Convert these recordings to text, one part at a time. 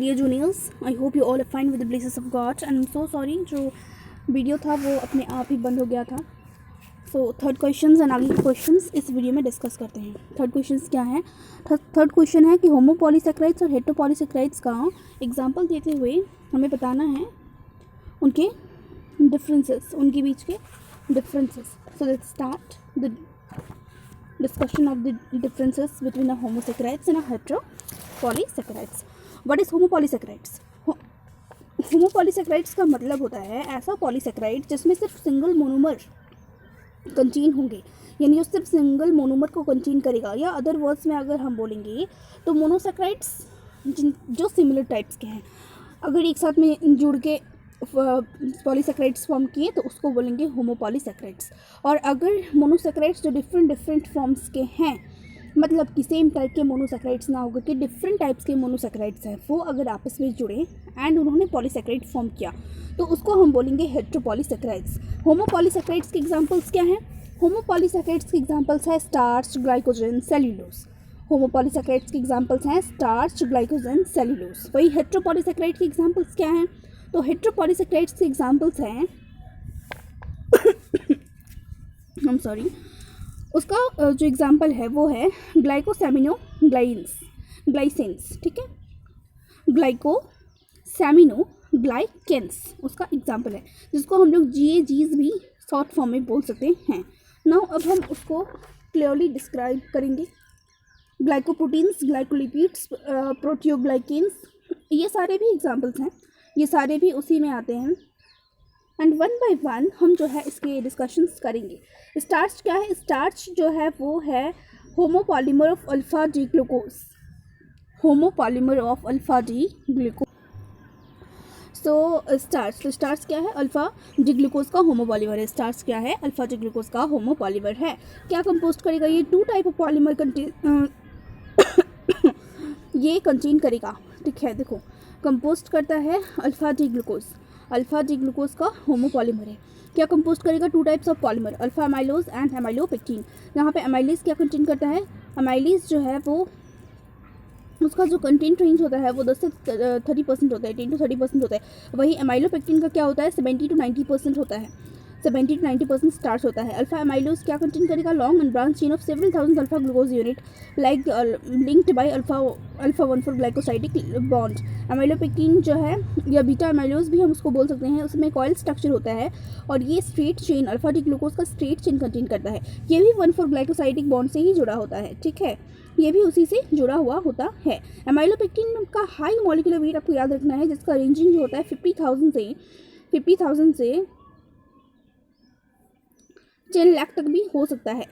dear juniors, I hope you all are fine with the blessings of God and I'm so sorry जो video था वो अपने आप ही बंद हो गया था। सो थर्ड क्वेश्चन एंड आगे के क्वेश्चंस इस वीडियो में डिस्कस करते हैं। थर्ड क्वेश्चंस क्या है? थर्ड क्वेश्चन है कि होमोपॉलीसेकेराइड्स और हेटेरोपॉलीसेकेराइड्स का एग्जांपल देते हुए हमें बताना है उनके डिफरेंसेस, उनके बीच के differences. So let's start the discussion of the differences between a homosaccharides and a heteropolysaccharides. What is homopolysaccharides? homopolysaccharides का मतलब होता है ऐसा पॉलीसेकेराइड जिसमें सिर्फ सिंगल मोनोमर कंटेन होंगे, यानी वो सिर्फ सिंगल मोनोमर को कंटेन करेगा, या अदर वर्ड्स में अगर हम बोलेंगे तो मोनोसेकेराइड्स जो सिमिलर टाइप्स के हैं अगर एक साथ में जुड़ के पॉलीसेकेराइड्स फॉर्म किए तो उसको बोलेंगे होमोपॉलीसेकेराइड्स। और अगर मोनोसेकेराइड्स जो डिफरेंट फॉर्म्स के हैं, मतलब कि सेम टाइप के मोनोसेकेराइड्स ना होकर के डिफरेंट टाइप्स के मोनोसेकेराइड्स हैं, वो अगर आपस में जुड़े एंड उन्होंने पॉलीसेकेराइड फॉर्म किया तो उसको हम बोलेंगे हेटेरोपॉलीसेकेराइड्स। होमोपॉलीसेकेराइड्स के एग्जांपल्स क्या हैं? होमोपॉलीसेकेराइड्स के एग्जांपल्स हैं स्टार्च, ग्लाइकोजन, सेल्यूलोज। होमोपॉलीसेकेराइड्स के एग्जांपल्स हैं स्टार्च, ग्लाइकोजन, सेल्यूलोज। वही हेटेरोपॉलीसेकेराइड के एग्जांपल्स क्या हैं? तो हेटेरोपॉलीसेकेराइड्स के एग्जांपल्स हैं हम सॉरी उसका जो एग्जांपल है वो है ग्लाइकोसैमिनोग्लाइसेंस, ठीक है, ग्लाइकोसैमिनोग्लाइकेंस उसका एग्जांपल है, जिसको हम लोग GAGs भी शॉर्ट फॉर्म में बोल सकते हैं। नाउ अब हम उसको क्लियरली डिस्क्राइब करेंगे। ग्लाइकोप्रोटीन्स, ग्लाइकोलिपिड्स, प्रोटियोग्लाइकेंस, ये सारे भी एग्जांपल्स हैं, ये सारे भी उसी में आते हैं। एंड वन बाय वन हम जो है इसके डिस्कशंस करेंगे। स्टार्च क्या है? स्टार्च जो है वो है homopolymer of alpha D glucose, homopolymer of alpha D glucose. So starch क्या है? अल्फा डी ग्लूकोज का होमोपॉलीमर है। स्टार्च क्या है? अल्फा डी ग्लूकोज का होमोपॉलीमर है। क्या कंपोस्ट करेगा? ये 2 टाइप ऑफ पॉलीमर ये कंटेन करेगा, ठीक है। देखो कंपोस्ट करता है alpha D glucose, alpha D glucose का होमोपॉलीमर है। क्या कंपोस्ट करेगा? 2 types of polymer, alpha amylose and amylopectin. यहाँ पे अमाइलेज क्या कंटेन करता है? अमाइलेज जो है वो उसका जो कंटेंट रेंज होता है वो 10 से 30% होता है, 10 to 30% होता है। वही एमाइलोपेक्टिन का क्या होता है? 70 to 90% होता है, 70 to 90% स्टार्च होता है। अल्फा अमाइलोज क्या कंटेन करेगा? Long and branch chain of several thousand alpha glucose unit like linked by alpha 1 for glycosidic bond. Amylopectin जो है या बीटा अमाइलोज भी हम उसको बोल सकते हैं, उसमें कॉइल स्ट्रक्चर होता है और ये straight chain alpha D glucose का स्ट्रेट चेन कंटेन करता है। ये भी 1 for ग्लाइकोसाइडिक बॉन्ड से ही जुड़ा होता है, ठीक है, ये भी उसी से जुड़ा हुआ होता है। अमाइलोपेक्टिन का हाई मॉलिक्यूलर वेट आपको याद रखना है, जिसका रेंजिंग जो होता है 50,000 से 10 लाख तक भी हो सकता है,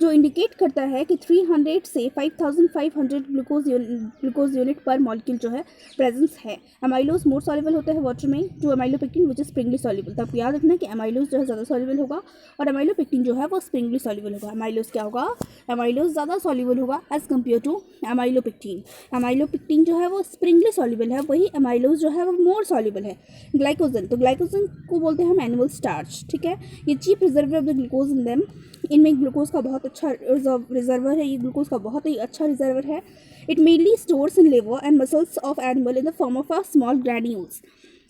जो इंडिकेट करता है कि 300 से 5500 ग्लूकोज यूनिट पर मॉलिक्यूल जो है प्रेजेंस है। अमाइलोज मोर सॉल्युबल होता है वाटर में to amylopectin which is sparingly soluble. तो आप याद रखना कि अमाइलोज जो है ज़्यादा सॉल्युबल होगा और अमाइलोपेक्टिन जो है वो स्प्रिंगली सॉल्युबल होगा। अमाइलोज क्या होगा? अमाइलोज ज़्यादा सॉल्युबल होगा as compare to amylopectin. Amylopectin जो है वो स्प्रिंगली सॉल्युबल है, वही अमाइलोज जो है वो मोर सॉल्युबल है। ग्लाइकोजन, तो ग्लाइकोजन को बोलते हैं हम एनुअल स्टार्च, ठीक है। ये chief reservoir of the glucose in them, इनमें ग्लूकोज का बहुत अच्छा रिजर्वर है, ये ग्लूकोज का बहुत ही अच्छा रिजर्वर है। It mainly stores in liver and muscles of animal in the form of a small granules.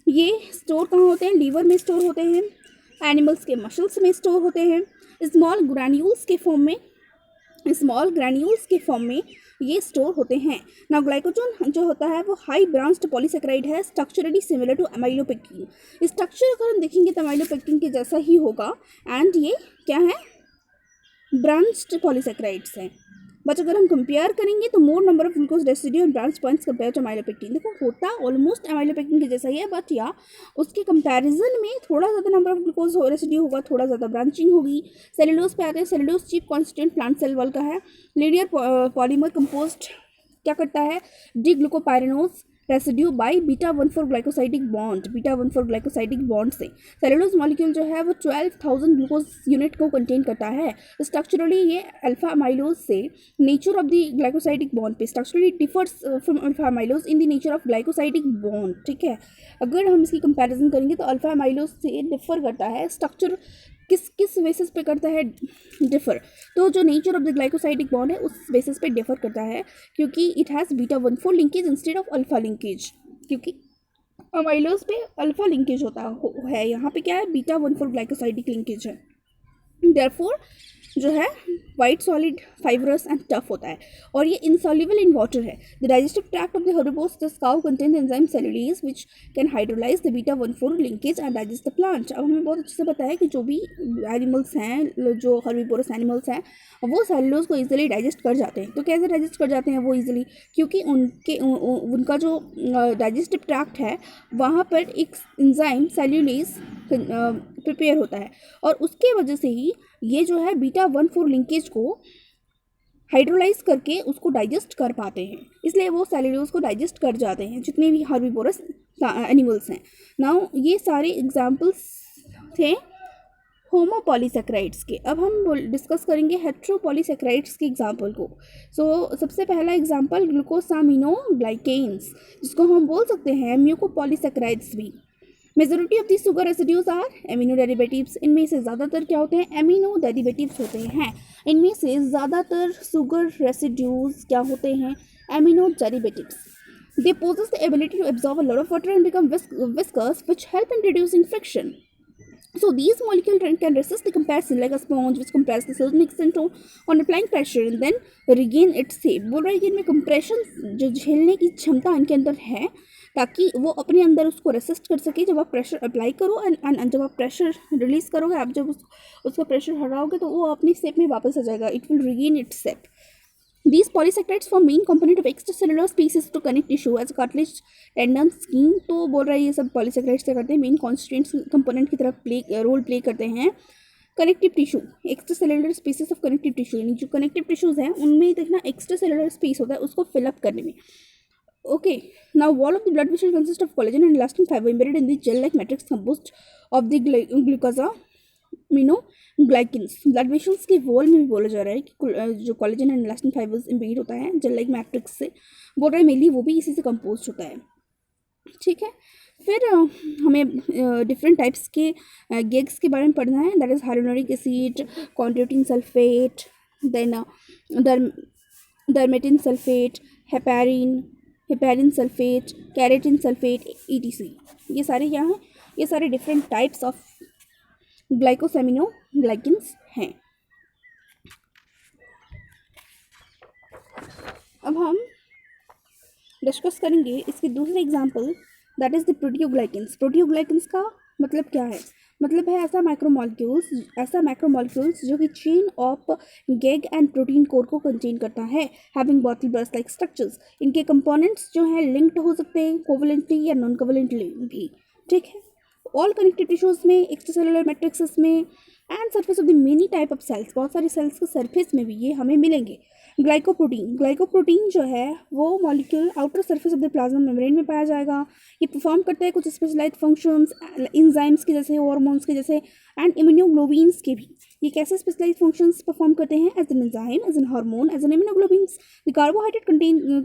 ये स्टोर कहाँ होते हैं? लीवर में स्टोर होते हैं, एनिमल्स के मसल्स में स्टोर होते हैं, स्मॉल ग्रैन्यूल्स के फॉर्म में ये स्टोर होते हैं। ना ग्लाइकोजन जो होता है वो हाई ब्रांच्ड पॉलीसेकेराइड है, structurally similar to amylopectin. Structure अगर हम देखेंगे तो अमाइलोपेक्टिन के जैसा ही होगा एंड ये क्या है? ब्रांच्ड पॉलीसेकेराइड्स हैं। बट अगर हम कंपेयर करेंगे तो more number of glucose residue and branch points compare to amylopectin. देखो होता ऑलमोस्ट अमाइलोपेक्टिन के जैसा ही है, बट या उसके कंपैरिजन में थोड़ा ज़्यादा नंबर ऑफ ग्लूकोज रेसिड्यू होगा, थोड़ा ज़्यादा ब्रांचिंग होगी। सेलुलोज पे आते हैं, cellulose chief constituent plant cell wall का है। लीनियर पॉलीमर कंपोस्ट क्या करता है? D glucopyranose residue by beta 1 for glycosidic bond, beta 1 for glycosidic bond से। सेलुलोज मॉलिक्यूल जो है वो 12,000 ग्लूकोज यूनिट को कंटेन करता है। स्ट्रक्चरली ये अल्फा अमाइलोज से nature of the glycosidic bond पे structurally differs from alpha amylose in the nature of glycosidic bond, ठीक है। अगर हम इसकी कंपैरिजन करेंगे तो अल्फा अमाइलोज से डिफर करता है, स्ट्रक्चर किस बेसिस पे करता है? डिफर। तो जो nature of the glycosidic bond है उस बेसिस पे डिफर करता है, क्योंकि it has beta 1 4 linkage instead of alpha linkage. क्योंकि अमाइलोज पे अल्फा लिंकेज होता है, यहाँ पे क्या है, बीटा 1,4 ग्लाइकोसाइडिक लिंकेज है। देयरफॉर जो है white solid fibrous and tough होता है और ये इनसॉल्युबल इन वाटर है। The digestive tract of the herbivores this cow contain enzyme cellulose which can hydrolyse the beta 1,4 linkage and digest the plant. अब हमें बहुत अच्छे से पता है कि जो भी एनिमल्स हैं, जो हर्बिवोरस एनिमल्स हैं, वो सेलुलोज को इजीली डाइजेस्ट कर जाते हैं। तो कैसे डाइजेस्ट कर जाते हैं वो इजीली? क्योंकि उनका जो डाइजेस्टिव ट्रैक्ट है वहाँ पर एक एंजाइम सेलुलोज प्रिपेयर होता है और उसके वजह से ही ये जो है बीटा 1,4 लिंकेज को हाइड्रोलाइज करके उसको डाइजेस्ट कर पाते हैं, इसलिए वो सेलुलोज को डाइजेस्ट कर जाते हैं जितने भी हर्बिवोरस एनिमल्स हैं। नाउ ये सारे एग्जांपल्स थे होमोपॉलीसेक्राइड्स के। अब हम डिस्कस करेंगे हेट्रोपॉलीसेक्राइड्स के एग्जांपल को। सो सबसे पहला एग्जांपल ग्लूकोसामिनोग्लाइकेन्स, जिसको हम बोल सकते हैं म्यूकोपॉलीसेक्राइड्स भी। Majority of the sugar residues are amino derivatives. इनमें से ज़्यादातर क्या होते हैं? एमिनो डेरिवेटिव्स होते हैं। इनमें से ज़्यादातर शुगर रेसिड्यूज क्या होते हैं? Amino derivatives. They possess the ability to absorb a lot of water and become viscous, which help in reducing friction. So these molecules can resist the compression like a sponge which compress the certain extent on applying pressure and then regain its shape. बोल रहा है कि इनमें compression जो झेलने की क्षमता इनके अंदर है ताकि वो अपने अंदर उसको रेसिस्ट कर सके। जब आप प्रेशर अप्लाई करो एंड जब आप प्रेशर रिलीज करोगे, आप जब उसका प्रेशर हटाओगे तो वो अपनी शेप में वापस आ जाएगा। It will regain its shape. These polysaccharides form main component of extracellular species to connect tissue as cartilage, tendon, skin। तो बोल रहा है ये सब polysaccharides क्या करते हैं? मेन कॉन्स्टिट्यूएंट्स कंपोनेंट की तरह रोल प्ले करते हैं connective tissue, extracellular species of connective tissue. यानी जो कनेक्टिव टिश्यूज हैं उनमें देखना एक्स्ट्रासेलुलर स्पेस होता है उसको फिलअप करने में। Okay, now wall of the blood vessel consists of collagen and elastin fiber embedded in the gel-like matrix composed of the glucosaminoGlycans। Blood vessels के वॉल में भी बोला जा रहा है कि जो collagen and elastin fibres embed होता है जेल लाइक मैट्रिक्स से, बोल रहा है मेनली वो भी इसी से कंपोज होता है। ठीक है, फिर हमें डिफरेंट टाइप्स के गेग्स के बारे में पढ़ना है। That is hyaluronic acid, chondroitin sulphate, then dermatan sulphate, heparin sulphate, keratan sulphate, ETC। ये सारे क्या हैं? ये सारे डिफरेंट टाइप्स ऑफ ग्लाइकोसेमिनोग्लाइकेन्स हैं। अब हम डिस्कस करेंगे इसके दूसरे एग्जाम्पल, दैट इज़ द प्रोटियोग्लाइकेन्स। प्रोटियोग्लाइकेन्स का मतलब क्या है? मतलब है ऐसा मैक्रोमॉलिक्यूल्स जो कि chain of GAG and protein core को कंटेन करता है, having bottle brush like structures. इनके कंपोनेंट्स जो हैं लिंक्ड हो सकते हैं कोवलेंटली या नॉन कोवलेंटली भी। ठीक है, ऑल कनेक्टिव टिश्यूज में, एक्स्ट्रासेलुलर मैट्रिक्सेस में and surface of the many type of cells, बहुत सारे सेल्स के सरफेस में भी ये हमें मिलेंगे। ग्लाइकोप्रोटीन जो है वो molecule outer surface of the plasma membrane में पाया जाएगा। ये परफॉर्म करता है कुछ स्पेशलाइज्ड फंक्शंस एंजाइम्स के जैसे, हार्मोन्स के जैसे एंड इम्यूनोग्लोबिन्स के भी। ये कैसे स्पेशलाइज्ड फंक्शंस परफॉर्म करते हैं? As an enzyme, as an hormone, as an immunoglobulins. The carbohydrate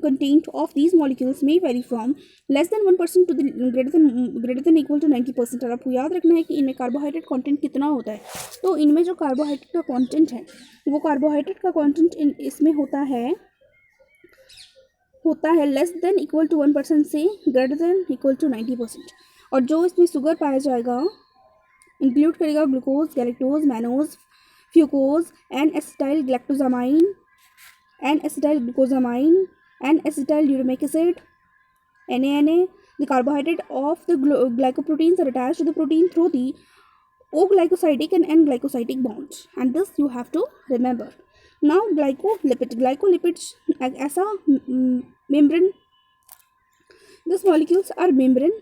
content of these molecules में vary from less than 1% to the greater than equal to 90%। और आपको याद रखना है कि इनमें कार्बोहाइड्रेट कंटेंट कितना होता है। तो इनमें जो कार्बोहाइड्रेट का कंटेंट है वो कार्बोहाइड्रेट का कंटेंट इसमें होता है लेस देन इक्वल टू 1% से ग्रेटर देन इक्वल टू 90%। और जो इसमें शुगर पाया जाएगा इंक्लूड करेगा glucose, galactose, mannose, fucose, N acetyl galactosamine, N acetyl glucosamine, N acetyl neuraminic acid, NaNA। The carbohydrate of the glycoproteins are attached to the protein through the O-glycosidic and N-glycosidic bonds, and this you have to remember. Now glycolipids ऐसा membrane, these molecules are membrane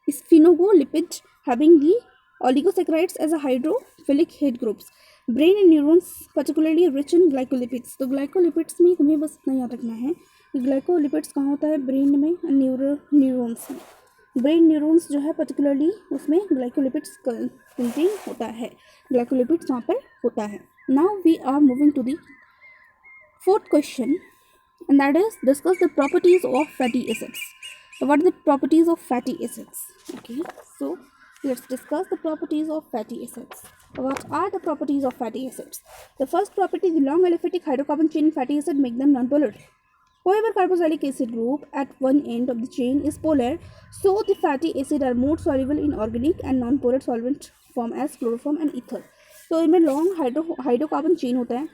sphingolipids having the oligosaccharides as a hydrophilic head groups. Brain and neurons particularly rich in glycolipids। तो glycolipids में तुम्हें बस इतना याद रखना है कि ग्लाइकोलिपिड्स कहाँ होता है? ब्रेन में, न्यूरॉन्स में। ब्रेन न्यूरॉन्स जो है पर्टिकुलरली उसमें ग्लाइकोलिपिड्स कंटेन होता है, ग्लाइकोलिपिड्स वहाँ पर होता है। Now we are moving to the fourth question and that is discuss the properties of fatty acids. What are the properties of fatty acids? Okay, so let's discuss the properties of fatty acids. What are the properties of fatty acids? The first property, the long aliphatic hydrocarbon chain in fatty acid make them non-polar. However, carboxylic acid group at one end of the chain is polar, so the fatty acid are more soluble in organic and non-polar solvent form as chloroform and ether. तो इनमें long hydrocarbon chain होता है,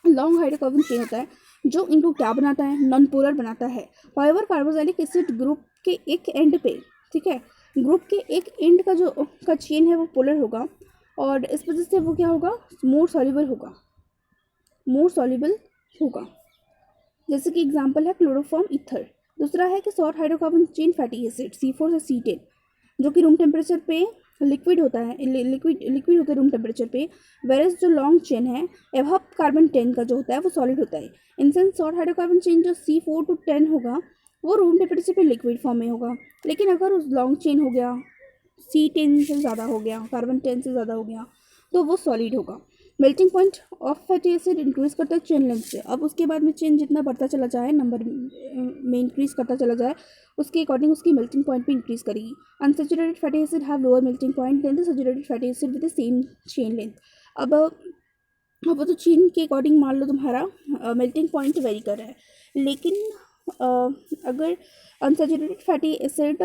long hydrocarbon chain होता है जो इनको क्या बनाता है, नॉन पोलर बनाता है. However, कार्बोक्सिलिक एसिड ग्रुप के एक एंड पे, ठीक है, ग्रुप के एक एंड का जो का चेन है वो पोलर होगा और इस वजह से वो क्या होगा, मोर सॉल्युबल होगा, मोर सॉल्युबल होगा. जैसे कि एग्जांपल है क्लोरोफॉर्म ईथर. दूसरा है कि short hydrocarbon chain fatty acid C4 से C10 जो कि रूम टेम्परेचर पे लिक्विड होता है, लिक्विड होता है रूम टेम्परेचर पे, वेरेस जो लॉन्ग चेन है एबव कार्बन 10 का जो होता है वो सॉलिड होता है. In sense short hydrocarbon chain जो C4 to 10 होगा वो रूम टेम्परेचर पे लिक्विड फॉर्म में होगा, लेकिन अगर उस लॉन्ग चेन हो गया C10 से ज़्यादा हो गया, कार्बन 10 से ज़्यादा हो गया तो वो सॉलिड होगा. Melting point of fatty acid increase करता है चेन लेंथ से. अब उसके बाद में चेन जितना बढ़ता चला जाए, नंबर में इंक्रीज करता चला जाए, उसके अकॉर्डिंग उसकी मेल्टिंग पॉइंट भी इंक्रीज करेगी. Unsaturated fatty acid have lower melting point than the saturated fatty acid with the same chain length. अब तो चेन के अकॉर्डिंग मान लो तुम्हारा मेल्टिंग पॉइंट वेरी कर रहा है, लेकिन अगर अनसैचुरेटेड फैटी एसिड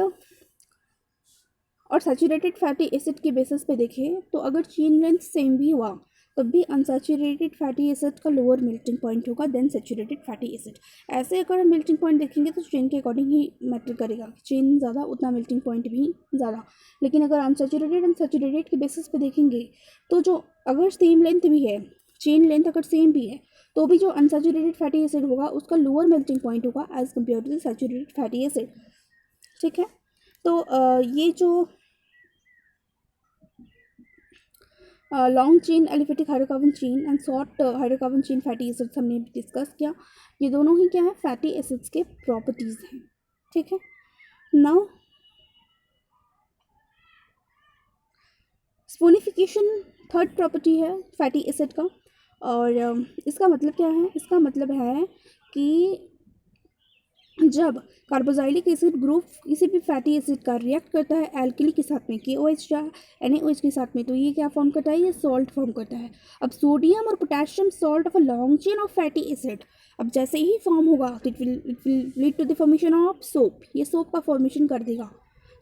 और सैचुरेटेड फैटी एसिड के बेसिस पे देखें तो अगर चेन लेंथ सेम भी हुआ तब भी अनसैचुरेटेड फैटी एसिड का लोअर मेल्टिंग पॉइंट होगा देन सैचुरेटेड फैटी एसिड. ऐसे अगर हम मेल्टिंग पॉइंट देखेंगे तो चेन के अकॉर्डिंग ही मैटर करेगा, चेन ज़्यादा उतना मेल्टिंग पॉइंट भी ज़्यादा. लेकिन अगर अनसैचुरेटेड एंड सैचुरेटेड के बेसिस पे देखेंगे तो जो अगर सेम लेंथ भी है, चेन लेंथ अगर सेम भी है तो भी जो अनसैचुरेटेड फैटी एसिड होगा उसका लोअर मेल्टिंग पॉइंट होगा as compare to the saturated fatty acid. ठीक है, तो ये जो long chain aliphatic hydrocarbon chain and short hydrocarbon chain fatty acids हमने डिस्कस किया. ये दोनों ही क्या है, फैटी एसिड्स के प्रॉपर्टीज़ हैं. ठीक है, नाउ स्पूनिफिकेशन थर्ड प्रॉपर्टी है फैटी एसिड का. और इसका मतलब क्या है, इसका मतलब है कि जब कार्बोक्सिलिक एसिड ग्रुप किसी भी फैटी एसिड का रिएक्ट करता है एल्कली के साथ में, KOH या NaOH के साथ में, तो ये क्या फॉर्म करता है, ये सॉल्ट फॉर्म करता है. अब सोडियम और potassium salt of a long chain of fatty acid, अब जैसे ही फॉर्म होगा तो it will lead to the formation of soap. ये सोप का फॉर्मेशन कर देगा.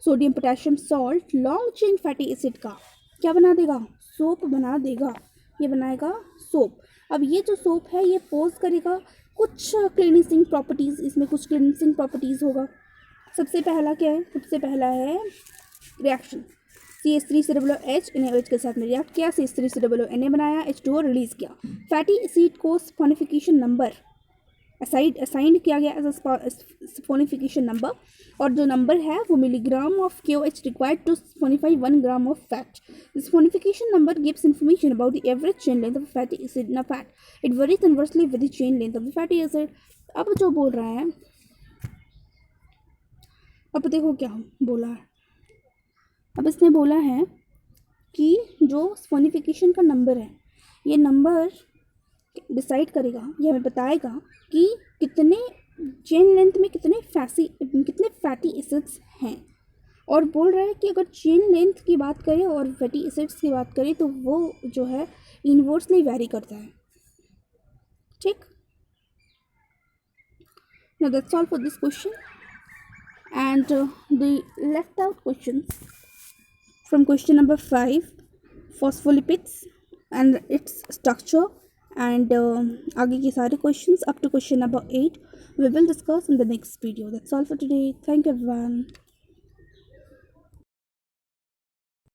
Sodium potassium salt long chain fatty acid का क्या बना देगा, सोप बना देगा. ये बनाएगा सोप. अब ये जो सोप है ये पोज करेगा कुछ क्लीनिंग प्रॉपर्टीज़, इसमें कुछ क्लीनिंग प्रॉपर्टीज़ होगा. सबसे पहला क्या है, सबसे पहला है रिएक्शन. CH3COOH NaOH के साथ में रिएक्ट किया, CH3COONA बनाया, H2O रिलीज किया. फैटी एसिड को स्पोनिफिकेशन नंबर असाइंड किया गया एज स्पोनिफिकेशन नंबर, और जो नंबर है वो milligram of KOH required to saponify 1 gram of fat. Saponification number gives information about the average chain length of fatty acid in a fat. It varies inversely with the chain length of the fatty acid. अब जो बोल रहा है, अब देखो क्या बोला है. अब इसने बोला है कि जो स्पोनिफिकेशन का नंबर है, ये नंबर डिसाइड करेगा, ये हमें बताएगा कि कितने चेन लेंथ में कितने फैटी एसिड्स हैं. और बोल रहा है कि अगर चेन लेंथ की बात करें और फैटी एसिड्स की बात करें तो वो जो है इनवर्सली वैरी करता है. ठीक, now that's all for this question and the left out questions from question number 5 phospholipids and its structure and आगे के सारे questions up to question number 8 we will discuss in the next video. That's all for today. Thank you everyone.